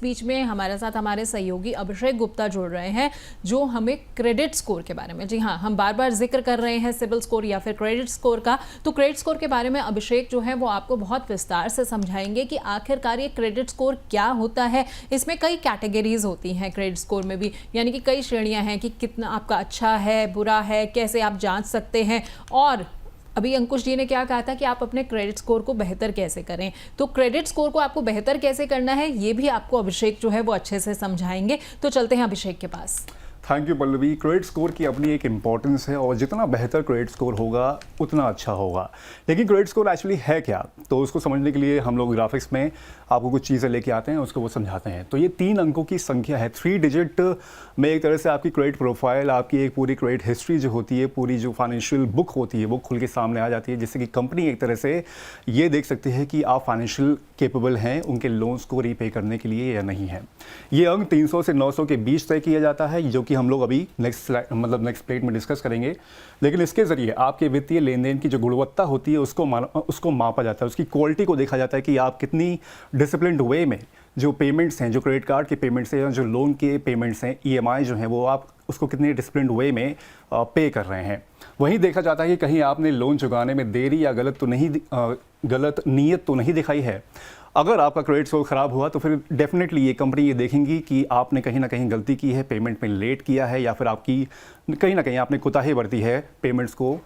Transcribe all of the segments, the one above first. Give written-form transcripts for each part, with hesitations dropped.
इस बीच में हमारे साथ हमारे सहयोगी अभिषेक गुप्ता जुड़ रहे हैं, जो हमें क्रेडिट स्कोर के बारे में, जी हाँ, हम बार बार जिक्र कर रहे हैं सिबिल स्कोर या फिर क्रेडिट स्कोर का, तो क्रेडिट स्कोर के बारे में अभिषेक जो है वो आपको बहुत विस्तार से समझाएंगे कि आखिरकार ये क्रेडिट स्कोर क्या होता है। इसमें कई कैटेगरीज होती हैं क्रेडिट स्कोर में भी, यानी कि कई श्रेणियां हैं कि कितना आपका अच्छा है, बुरा है, कैसे आप जांच सकते हैं। और अभी अंकुश जी ने क्या कहा था कि आप अपने क्रेडिट स्कोर को बेहतर कैसे करें, तो क्रेडिट स्कोर को आपको बेहतर कैसे करना है ये भी आपको अभिषेक जो है वो अच्छे से समझाएंगे। तो चलते हैं अभिषेक के पास। Thank you Pallavi. Credit score की अपनी एक इम्पॉर्टेंस है और जितना बेहतर क्रेडिट स्कोर होगा उतना अच्छा होगा। लेकिन क्रेडिट स्कोर एक्चुअली है क्या, तो उसको समझने के लिए हम लोग ग्राफिक्स में आपको कुछ चीज़ें लेके आते हैं, उसको वो समझाते हैं। तो ये 3 अंकों की संख्या है, 3 डिजिट में एक तरह से आपकी क्रेडिट प्रोफाइल, आपकी एक पूरी क्रेडिट हिस्ट्री जो होती है, पूरी जो फाइनेंशियल बुक होती है वो खुल के सामने आ जाती है, जिससे कि कंपनी एक तरह से ये देख सकती है कि आप फाइनेंशियल केपेबल हैं उनके लोन्स को रीपे करने के लिए या नहीं है। ये अंक 300 से 900 के बीच तय किया जाता है, जो कि हम लोग अभी नेक्स्ट प्लेट में डिस्कस करेंगे। लेकिन इसके जरिए आपके वित्तीय लेन देन की जो गुणवत्ता होती है उसको मापा जाता है, उसकी क्वालिटी को देखा जाता है कि आप कितनी डिसिप्लिन्ड वे में जो पेमेंट्स हैं, जो क्रेडिट कार्ड के पेमेंट्स हैं, जो लोन के पेमेंट्स हैं, EMI जो हैं, वो आप उसको कितनी डिसिप्लिन्ड वे में पे कर रहे हैं। वहीं देखा जाता है कि कहीं आपने लोन चुकाने में देरी या गलत नीयत तो नहीं दिखाई है। अगर आपका क्रेडिट स्कोर ख़राब हुआ तो फिर डेफिनेटली ये कंपनी ये देखेंगी कि आपने कहीं ना कहीं गलती की है, पेमेंट में लेट किया है, या फिर आपकी कहीं ना कहीं आपने कोताही बरती है पेमेंट्स को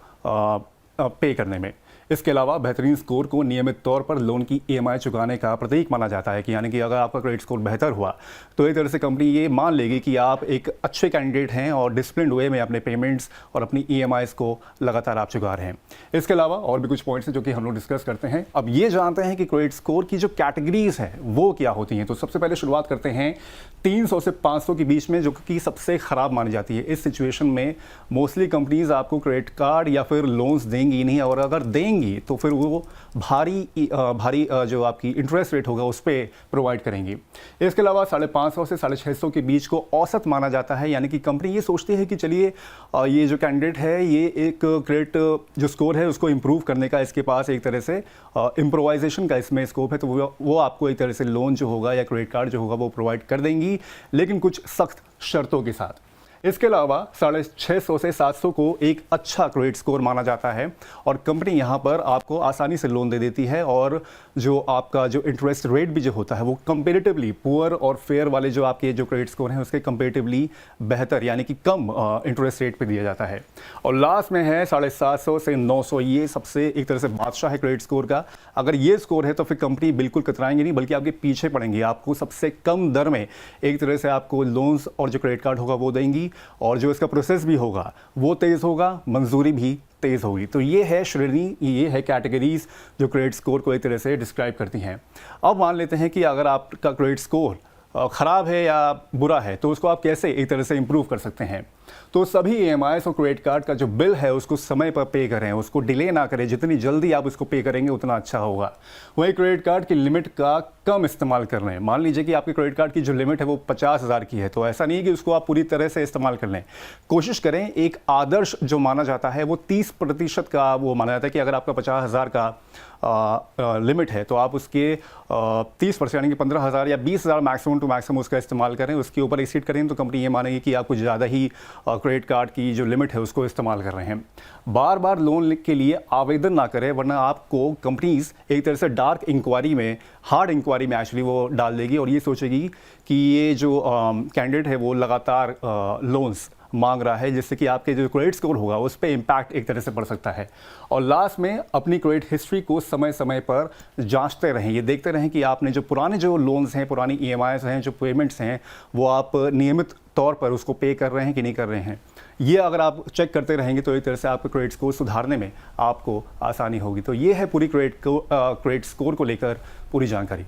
पे करने में। इसके अलावा बेहतरीन स्कोर को नियमित तौर पर लोन की EMI चुकाने का प्रतीक माना जाता है, कि यानी कि अगर आपका क्रेडिट स्कोर बेहतर हुआ तो एक तरह से कंपनी ये मान लेगी कि आप एक अच्छे कैंडिडेट हैं और डिसिप्लिन्ड वे में अपने पेमेंट्स और अपनी EMIs को लगातार आप चुका रहे हैं। इसके अलावा और भी कुछ पॉइंट्स हैं जो कि हम लोग डिस्कस करते हैं। अब ये जानते हैं कि क्रेडिट स्कोर की जो कैटेगरीज है वो क्या होती हैं। तो सबसे पहले शुरुआत करते हैं 300 से 500 के बीच में, जो कि सबसे ख़राब मानी जाती है। इस सिचुएशन में मोस्टली कंपनीज आपको क्रेडिट कार्ड या फिर लोन्स देंगी नहीं, और अगर देंगी तो फिर वो भारी जो आपकी इंटरेस्ट रेट होगा उस पर प्रोवाइड करेंगी। इसके अलावा 550 से 650 के बीच को औसत माना जाता है, यानी कि कंपनी ये सोचती है कि चलिए ये जो कैंडिडेट है ये एक क्रेडिट जो स्कोर है उसको इम्प्रूव करने का इसके पास एक तरह से इम्प्रोवाइजेशन का इसमें स्कोप है, तो वो आपको एक तरह से लोन जो होगा या क्रेडिट कार्ड जो होगा वो प्रोवाइड कर देंगी, लेकिन कुछ सख्त शर्तों के साथ। इसके अलावा 650 से 700 को एक अच्छा क्रेडिट स्कोर माना जाता है और कंपनी यहाँ पर आपको आसानी से लोन दे देती है, और जो आपका जो इंटरेस्ट रेट भी जो होता है वो कंपेरेटिवली पुअर और फेयर वाले जो आपके जो क्रेडिट स्कोर हैं उसके कंपेरेटिवली बेहतर यानी कि कम इंटरेस्ट रेट पे दिया जाता है। और लास्ट में है 750 से 900, ये सबसे एक तरह से बादशाह है क्रेडिट स्कोर का। अगर ये स्कोर है तो फिर कंपनी बिल्कुल कतराएंगे नहीं, बल्कि आपके पीछे पड़ेंगी, आपको सबसे कम दर में एक तरह से आपको लोन्स और जो क्रेडिट कार्ड होगा वो देंगी, और जो इसका प्रोसेस भी होगा वो तेज़ होगा, मंजूरी भी तेज़ होगी। तो ये है श्रेणी, ये है कैटेगरीज जो क्रेडिट स्कोर को एक तरह से डिस्क्राइब करती हैं। अब मान लेते हैं कि अगर आपका क्रेडिट स्कोर ख़राब है या बुरा है तो उसको आप कैसे एक तरह से इम्प्रूव कर सकते हैं। तो सभी EMIs और क्रेडिट कार्ड का जो बिल है उसको समय पर पे करें, उसको डिले ना करें, जितनी जल्दी आप उसको पे करेंगे उतना अच्छा होगा। वहीं क्रेडिट कार्ड की लिमिट का कम इस्तेमाल कर लें। मान लीजिए कि आपके क्रेडिट कार्ड की जो लिमिट है वो 50,000 की है, तो ऐसा नहीं है कि उसको आप पूरी तरह से इस्तेमाल कर लें। कोशिश करें, एक आदर्श जो माना जाता है वो 30% का वो माना जाता है कि अगर आपका 50,000 का लिमिट है तो आप उसके 30% यानी कि 15,000 या 20,000 मैक्सिमम टू मैक्सिमम उसका इस्तेमाल करें। उसके ऊपर एक्सीड करें तो कंपनी ये मानेगी कि आप कुछ ज़्यादा ही क्रेडिट कार्ड की जो लिमिट है उसको इस्तेमाल कर रहे हैं। बार बार लोन के लिए आवेदन ना करें, वरना आपको कंपनीज एक तरह से डार्क इंक्वायरी में, हार्ड इंक्वायरी में एक्चुअली वो डाल देगी और ये सोचेगी कि ये जो कैंडिडेट है वो लगातार लोन्स मांग रहा है, जिससे कि आपके जो क्रेडिट स्कोर होगा उस पर इम्पैक्ट एक तरह से पड़ सकता है। और लास्ट में अपनी क्रेडिट हिस्ट्री को समय समय पर जांचते रहें, ये देखते रहें कि आपने जो पुराने जो लोन्स हैं, पुरानी EMIs हैं, जो पेमेंट्स हैं, वो आप नियमित तौर पर उसको पे कर रहे हैं कि नहीं कर रहे हैं। ये अगर आप चेक करते रहेंगे तो एक तरह से आपके क्रेडिट स्कोर सुधारने में आपको आसानी होगी। तो ये है पूरी क्रेडिट स्कोर को लेकर पूरी जानकारी।